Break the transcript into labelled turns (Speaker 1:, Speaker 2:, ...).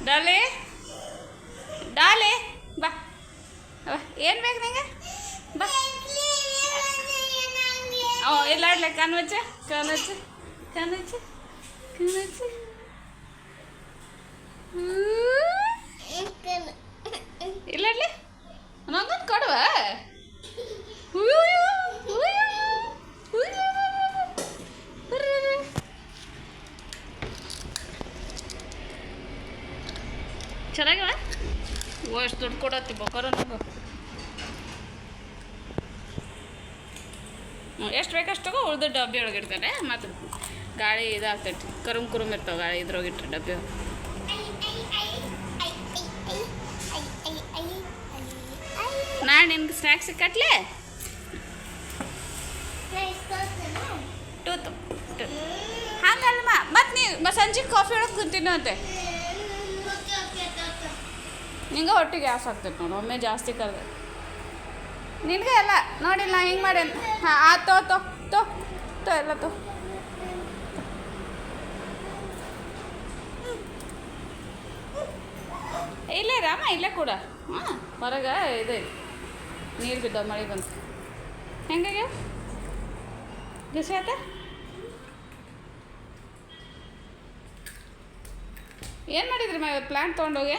Speaker 1: ಡಾಲೆ ಡಾಲೆ ಬಾ ಏನು ಬೇಕು ನಿಂಗೆ ಬಾ ಇಲ್ಲ ಇಡ್ಲೆ ಕಣ್ಮುಚ್ಚ ಕಣ್ಮುಚ್ಚ ಕಣ್ಮುಚ್ಚ ಕಣ್ಮುಚ್ಚ ಇಲ್ಲ ಇಡ್ಲಿ ನಂಗೊಂದು ಕೊಡುವ ಚೆನ್ನಾಗಿವ ಎಷ್ಟು ದುಡ್ಡು ಕೊಡತ್ತಿ ಬೊಕ್ಕರ ನಾವು ಎಷ್ಟು ಬೇಕಷ್ಟು ತಗೋ ಉಳ್ದು ಡಬ್ಬಿ ಒಳಗೆ ಇಡ್ತಾರೆ ಮತ್ತು ಗಾಳಿ ಇದಾಗ್ತೈತಿ ಕುರುಮ್ ಇರ್ತಾವೆ ಗಾಳಿ ಇದ್ರೊಳಗೆ ಇಟ್ಟರೆ ಡಬ್ಬಿ ನಾಳೆ ನಿನ್ಗೆ ಸ್ನ್ಯಾಕ್ಸ್ ಕಟ್ಲೆ ಟೂತು ಹಂಗಲ್ಲ ಮತ್ತು ನೀ ಸಂಜೆಗೆ ಕಾಫಿ ಒಳಗೆ ಕುಂತಿನೋ ಅಂತೆ ನಿಂಗೆ ಹೊಟ್ಟಿಗೆ ಗ್ಯಾಸ್ ಆಗ್ತೈತೆ ನೋಡು ಒಮ್ಮೆ ಜಾಸ್ತಿ ಕರೆದೆ ನಿನಗೆ ಎಲ್ಲ ನೋಡಿಲ್ಲ ಹಿಂಗೆ ಮಾಡಿ ಹಾಂ ಆ ತೋ ಎಲ್ಲ ತೋ ಇಲ್ಲೇ ರಾಮ ಇಲ್ಲೇ ಕೂಡ ಹಾಂ ಹೊರಗೆ ಇದೆ ನೀರು ಬಿದ್ದ ಮಳೆ ಬಂತು ಹೆಂಗಾಗ್ಯಾವ ಬಿಸಿ ಆಯ್ತಾ ಏನು ಮಾಡಿದ್ರಿ ಇವತ್ತು ಪ್ಲ್ಯಾಂಟ್ ತೊಗೊಂಡೋಗಿ